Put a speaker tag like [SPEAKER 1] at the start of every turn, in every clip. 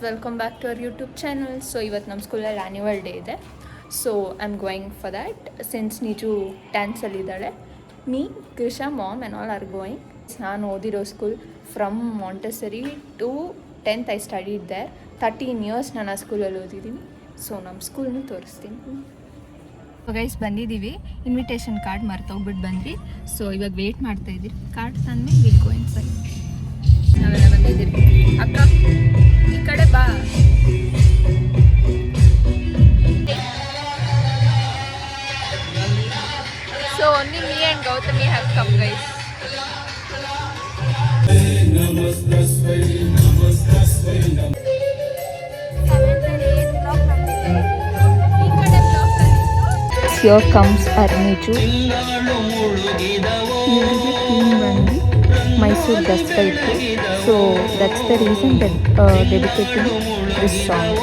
[SPEAKER 1] Welcome back to our YouTube channel. So ಇವತ್ತು ನಮ್ಮ ಸ್ಕೂಲಲ್ಲಿ ಆ್ಯನ್ಯುವಲ್ ಡೇ ಇದೆ. So I am going for that since Niju ಡ್ಯಾನ್ಸಲ್ಲಿದ್ದಾಳೆ. Me, Krisha, mom and all are going. ನಾನು ಓದಿರೋ school from Montessori to 10th I studied there. 13 years ನಾನು ಆ ಸ್ಕೂಲಲ್ಲಿ ಓದಿದ್ದೀನಿ. ಸೊ ನಮ್ಮ ಸ್ಕೂಲ್ನೂ ತೋರಿಸ್ತೀನಿ. ಗೈಸ್ ಬಂದಿದ್ದೀವಿ, ಇನ್ವಿಟೇಷನ್ ಕಾರ್ಡ್ ಮರ್ತೋಗ್ಬಿಟ್ಟು ಬಂದ್ವಿ. ಸೊ ಇವಾಗ ವೇಟ್ ಮಾಡ್ತಾ ಇದ್ದೀವಿ. ಕಾರ್ಡ್ ತಂದ್ಮೇಲೆ ವಿಲ್ ಗೋ ಇನ್ಸೈಡ್. ನಾವೆಲ್ಲ ಬಂದಿದ್ದೀವಿ. ಅಕ್ಕ ಈ ಕಡೆ ಬಾ. So only me and Gautami have come guys. Here comes Arniju. ಇವರಿಗೆ ಥೀಮ್ ಬಂದು ಮೈಸೂರು ದಸರಾ ಇತ್ತು. So that's the reason that dedicating this song.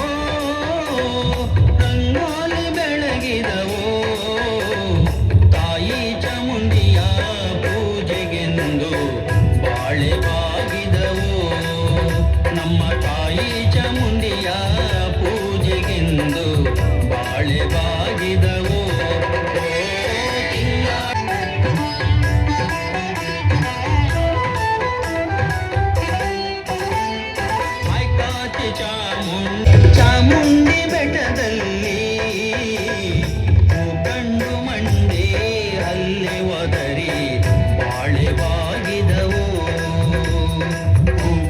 [SPEAKER 2] Chamundi ಬೆಟ್ಟದಲ್ಲಿ ಗಂಡು ಮಂಡೆ ಅಲ್ಲೇ ಒದರಿ ಬಾಳೆವಾಗಿದವು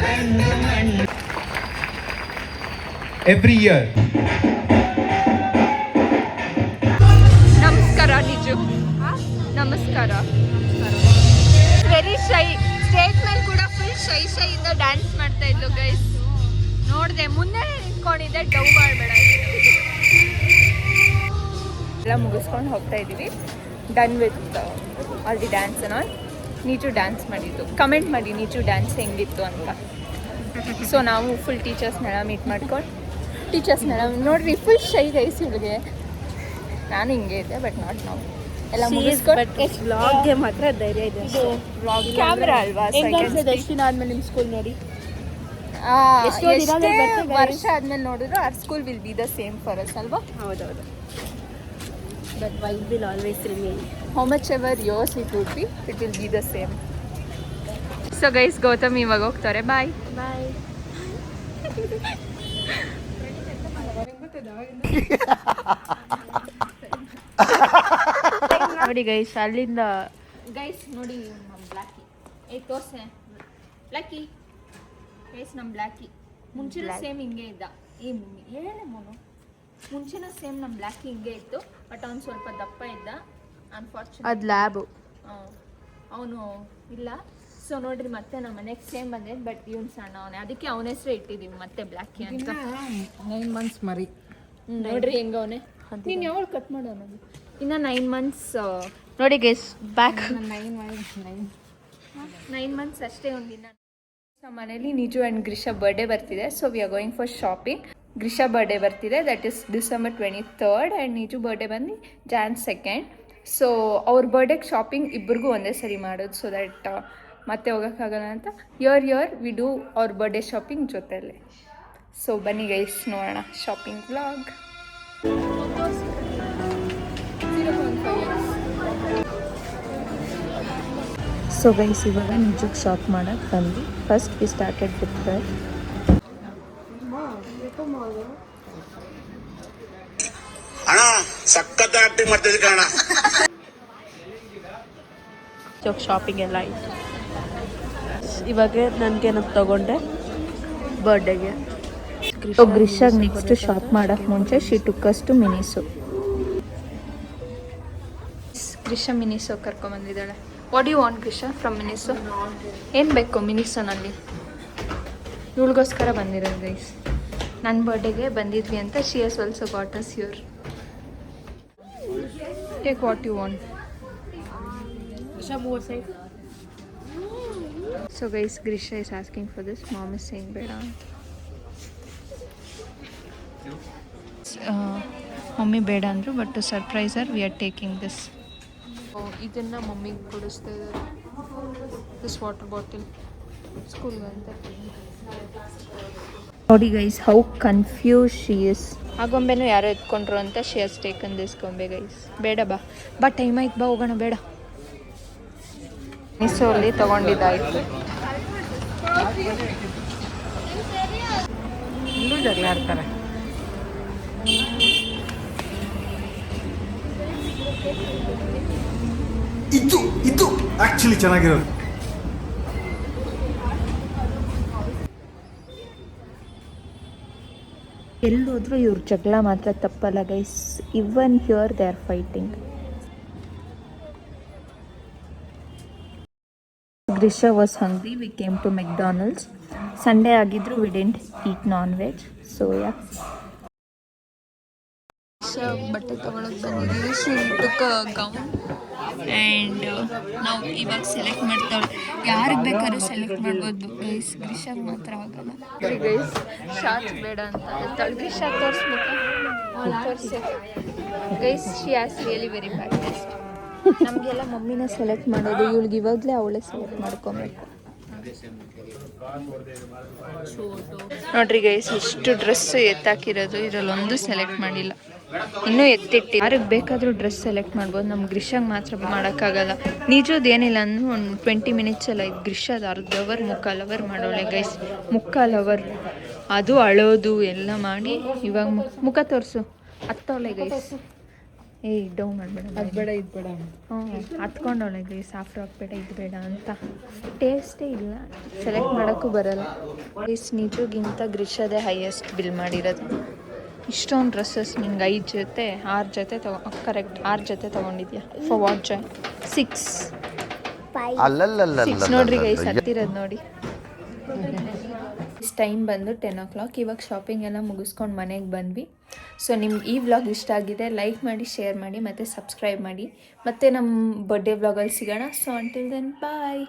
[SPEAKER 2] ಗಂಡು ಮಂಡೆ.
[SPEAKER 3] Every year.
[SPEAKER 1] ನಮಸ್ಕಾರ ನಿಜು. ನಮಸ್ಕಾರ. ವೆರಿ ಶೈ. ಸ್ಟೇಜ್ ಮೇಲೆ ಕೂಡ ಫುಲ್ ಶೈ ಇಂದ ಡ್ಯಾನ್ಸ್ ಮಾಡ್ತಾ ಇದ್ಲು ಗೈಸ್. ನೋಡಿದೆ, ಮುಂದೆ ನಿಂತ್ಕೊಂಡಿದ್ದೆ, ಡವ್ ಮಾಡಬೇಡ. ಎಲ್ಲ ಮುಗಿಸ್ಕೊಂಡು ಹೋಗ್ತಾ ಇದ್ದೀವಿ. Done with all the dance on. Niju dance ಮಾಡಿದ್ದು. ಕಮೆಂಟ್ ಮಾಡಿ ನೀಚು ಡ್ಯಾನ್ಸ್ ಹೆಂಗಿತ್ತು ಅಂತ. ಸೊ ನಾವು ಫುಲ್ ಟೀಚರ್ಸ್ನೆಲ್ಲ ಮೀಟ್ ಮಾಡ್ಕೊಂಡು ಟೀಚರ್ಸ್ನೆಲ್ಲ ನೋಡ್ರಿ, ಫುಲ್ ಶೈ ಗೈಸ್ ಇವಳಿಗೆ. ನಾನು ಹಿಂಗೆ ಇದ್ದೆ, ಬಟ್ ನಾಟ್ ನಾವು ಎಲ್ಲ ಮುಗಿಸ್ಕೊಂಡು
[SPEAKER 4] ವ್ಲಾಗ್ಗೆ ಮಾತ್ರ ಧೈರ್ಯ ಇದೆ.
[SPEAKER 1] ಕ್ಯಾಮ್ರಾ ಅಲ್ವಾ?
[SPEAKER 4] ಎಷ್ಟು ದಿನ ಆದ್ಮೇಲೆ ನಿಮ್ಮ ಸ್ಕೂಲ್ ನೋಡಿ?
[SPEAKER 1] ಎಷ್ಟೇ ವರ್ಷ ಆದ್ಮೇಲೆ ನೋಡಿದ್ರು our school will be the same for us ಅಲ್ವಾ?
[SPEAKER 4] ಹೌದೌದು. That vibe will always remain.
[SPEAKER 1] How much ever years it would be, it will be the same. So guys, Gautam ಇವಾಗ ಹೋಗ್ತಾರೆ. ಬಾಯ್
[SPEAKER 4] ಬಾಯ್.
[SPEAKER 1] ನೋಡಿ ಗೈಸ್, ಅಲ್ಲಿಂದ ಗೈಸ್ ನೋಡಿ ನಮ್ಮ ಬ್ಲ್ಯಾಕಿ. ತೋರ್ಸೆ ಬ್ಲ್ಯಾಕಿ. ಗೈಸ್ ನಮ್ಮ Blackie ಮುಂಚೆನೂ ಸೇಮ್ ಹಿಂಗೆ ಇದ್ದ. ಹೇಳೇ ಮೋನು, ಮುಂಚೆನೂ ಸೇಮ್ ನಮ್ಮ ಬ್ಲ್ಯಾಕಿ ಹಿಂಗೆ ಇತ್ತು. ಬಟ್ ಅವ್ನು ಸ್ವಲ್ಪ ದಪ್ಪ ಇದ್ದ. ಅನ್ಫಾರ್ಚುನೇಟ್
[SPEAKER 4] ಅದು ಲ್ಯಾಬು.
[SPEAKER 1] ಅವನು ಇಲ್ಲ. ಸೊ ನೋಡ್ರಿ, ಮತ್ತೆ ನಮ್ಮ ಮನೆಗೆ ಸೇಮ್ ಬಂದಿದ್ದು. ಬಟ್ ಇವ್ನು ಸಣ್ಣ ಅವನೇ, ಅದಕ್ಕೆ ಅವನ ಹೆಸರು ಇಟ್ಟಿದ್ದೀವಿ ಮತ್ತೆ ಬ್ಲ್ಯಾಕಿ ಅಂತ.
[SPEAKER 4] 9 months ಮರಿ.
[SPEAKER 1] ನೋಡ್ರಿ ಹೆಂಗ ಅವನೇ. ನೀನು ಯಾವಾಗ ಕಟ್ ಮಾಡೋ ಅನ್ನೋದು? ಇನ್ನು 9 months. ನೋಡಿ ಗೈಸ್, ಬ್ಯಾಕ್ 9 months ಅಷ್ಟೇ. ಒಂದಿನ ನಮ್ಮ ಮನೇಲಿ ನಿಜು ಆ್ಯಂಡ್ ಗ್ರಿಷಾ ಬರ್ಡೇ ಬರ್ತಿದೆ. So we are going for shopping. Grisha birthday ಬರ್ತಿದೆ, that is December 23rd. And Niju birthday ಬಂದು Jan 2nd. ಸೊ ಅವ್ರ ಬರ್ಡೇಗೆ ಶಾಪಿಂಗ್ ಇಬ್ಬರಿಗೂ ಒಂದೇ ಸರಿ ಮಾಡೋದು, ಸೊ ದ್ಯಾಟ್ ಮತ್ತೆ ಹೋಗೋಕ್ಕಾಗಲ್ಲ ಅಂತ. ಇಯರ್ ವಿ ಡೂ ಅವ್ರ ಬರ್ಡೇ ಶಾಪಿಂಗ್ ಜೊತೆಯಲ್ಲೇ. ಸೊ ಬನ್ನಿ ಗೈಸ್, ನೋಡೋಣ ಶಾಪಿಂಗ್ ವ್ಲಾಗ್. ಸೊ ಗೈಸ್, ಇವಾಗ ನಿಜಕ್ಕೆ ಶಾಪ್ ಮಾಡೋಕ್ಕೆ ಬಂದು first we started with her.
[SPEAKER 2] ಅಣ್ಣ ಸಖತ್ ಆಕ್ಟಿಂಗ್ ಮಾಡ್ತಿದ್ದೆ ಕಣ.
[SPEAKER 4] ಶಾಪಿಂಗ್ ಎಲ್ಲ ಆಯಿತು. ಇವಾಗ ನನಗೇನಂತ ತಗೊಂಡೆ ಬರ್ಡೇಗೆ.
[SPEAKER 1] ಗ್ರಿಷಾಗ್ ನೆಕ್ಸ್ಟ್ ಶಾಪ್ ಮಾಡೋಕ್ಕೆ ಮುಂಚೆ she took us to Miniso. Grisha Miniso ಕರ್ಕೊಂಬಂದಿದ್ದಾಳೆ. What you want Grisha from Miniso? ಏನು ಬೇಕು ಮಿನಿಸೋನಲ್ಲಿ? ಇವಳಿಗೋಸ್ಕರ ಬಂದಿರೋದು ಗೈಸ್. ನನ್ನ ಬರ್ಡೇಗೆ ಬಂದಿದ್ವಿ ಅಂತ. She has also got us your. Take what you want. So guys, Grisha is asking for this. Mom is saying beda. Mommy beda andru, but to surprise her we are taking this. ಇದನ್ನು ಮಮ್ಮಿಗೆ ಕೊಡಿಸ್ತಾ ಇದ್ದಾರೆ. This water bottle ಸ್ಕೂಲ್ಗೆ ಅಂತ. ನೋಡಿ guys how confuse she is. ಆ ಗೊಂಬೆನೂ ಯಾರೋ ಎತ್ಕೊಂಡ್ರು ಅಂತ she ಹಸ್ ಟೇಕನ್ ದಿಸ್ ಗೊಂಬೆ ಗೈಸ್. ಬೇಡ ಬಾ ಟೈಮ್ ಆಯ್ತು ಬಾ ಹೋಗೋಣ ಬೇಡ. ಮಿಸೋಲ್ಲಿ ತೊಗೊಂಡಿದ್ದಾಯಿತು.
[SPEAKER 4] ಇಲ್ಲೂ ಜಗಳ ಆಡ್ತಾರೆ.
[SPEAKER 3] ಇದು ಆಕ್ಚುಲಿ ಚೆನ್ನಾಗಿರೋದು.
[SPEAKER 1] ಎಲ್ಲೋದ್ರೂ ಇವ್ರ ಜಗಳ ಮಾತ್ರ ತಪ್ಪಲ್ಲ guys. Even here they are fighting. Grisha was hungry. We came to McDonald's. Sunday ಆಗಿದ್ರು we didn't eat non-veg. So yeah. Grisha ಬಟ್ಟೆ ತಗೊಳಕ್ ಬಂದಿದ್ದೀವಿ. She took a gown and ನಾವು ಇವಾಗ ಸೆಲೆಕ್ಟ್ ಮಾಡ್ತಾಳೆ. ಯಾರಿಗೆ ಬೇಕಾದ್ರೂ ಸೆಲೆಕ್ಟ್ ಮಾಡ್ಬೋದು ಗೈಸ್. ಗ್ರಿಷಾಗ್ ಮಾತ್ರ ಆಗಲ್ಲ. ಗೈಸ್ ಶಾರ್ಟ್ಸ್ ಬೇಡ ಅಂತ ಹೇಳ್ತಾಳೆ. ಗ್ರಿಷಾ ತೋರಿಸ್ಬೇಕಾ? ತೋರಿಸಿ guys. She has really very bad taste. ನಮಗೆಲ್ಲ ಮಮ್ಮಿನ ಸೆಲೆಕ್ಟ್ ಮಾಡೋದು, ಇವಳಿಗೆ ಇವಾಗಲೇ ಅವಳೇ ಸೆಲೆಕ್ಟ್ ಮಾಡ್ಕೊಬೇಕು. ನೋಡ್ರಿ ಗೈಸ್ ಎಷ್ಟು ಡ್ರೆಸ್ ಎತ್ತಾಕಿರೋದು, ಇದರಲ್ಲೊಂದು ಸೆಲೆಕ್ಟ್ ಮಾಡಿಲ್ಲ. ಇನ್ನೂ ಎತ್ತಿಟ್ಟು ಯಾರಿಗೆ ಬೇಕಾದರೂ ಡ್ರೆಸ್ ಸೆಲೆಕ್ಟ್ ಮಾಡ್ಬೋದು. ನಮ್ಮ ಗ್ರಿಷಾಗೆ ಮಾತ್ರ ಮಾಡೋಕ್ಕಾಗಲ್ಲ. ನಿಜದ್ದು ಏನಿಲ್ಲ ಅಂದ್ರೆ ಒಂದು 20 ಮಿನಿಟ್ಸ್ ಎಲ್ಲ ಇದು. ಗ್ರಿಷಾದ ಅರ್ಧ ಅವರ್ 3/4 ಅವರ್ ಮಾಡೋಳೆ ಗೈಸ್. 3/4 ಅವರ್ ಅದು ಅಳೋದು ಎಲ್ಲ ಮಾಡಿ. ಇವಾಗ ಮುಖ ತೋರಿಸು ಹತ್ತವಳೆ ಗೈಸ್. ಡೌ ಮಾಡಬೇಡ, ಅದು ಬೇಡ ಇದು ಬೇಡ. ಹತ್ಕೊಂಡವಳೆ ಗೈಸ್. ಆಫ್ಟರ್ ಹಾಕ್ಬೇಡ ಇದು ಬೇಡ ಅಂತ. ಟೇಸ್ಟೇ ಇಲ್ಲ, ಸೆಲೆಕ್ಟ್ ಮಾಡೋಕ್ಕೂ ಬರಲ್ಲ ಗೈಸ್. ನಿಜಗಿಂತ ಗ್ರಿಷಾದೇ ಹೈಯೆಸ್ಟ್ ಬಿಲ್ ಮಾಡಿರೋದು. ಇಷ್ಟೊಂದು ಡ್ರೆಸ್ಸಸ್ ನಿಂಗೆ 5 ಜೊತೆ 6 ಜೊತೆ ಕರೆಕ್ಟ್ 6 ಜೊತೆ ತೊಗೊಂಡಿದ್ಯಾ. ಫಾರ್ ವಾಟ್ ಜಾಯ್ 6 ನೋಡ್ರಿ ಗೈಸ್ ಹತ್ತಿರೋದು ನೋಡಿ. ಟೈಮ್ ಬಂದು 10 o'clock. ಇವಾಗ ಶಾಪಿಂಗ್ ಎಲ್ಲ ಮುಗಿಸ್ಕೊಂಡು ಮನೆಗೆ ಬಂದ್ವಿ. ಸೊ ನಿಮ್ಗೆ ಈ ವ್ಲಾಗ್ ಇಷ್ಟ ಆಗಿದೆ ಲೈಕ್ ಮಾಡಿ, ಶೇರ್ ಮಾಡಿ ಮತ್ತು ಸಬ್ಸ್ಕ್ರೈಬ್ ಮಾಡಿ. ಮತ್ತು ನಮ್ಮ ಬರ್ಡೇ ವ್ಲಾಗಲ್ಲಿ ಸಿಗೋಣ. ಸೊ ಅಂಟಿಲ್ ದೆನ್ ಬಾಯ್.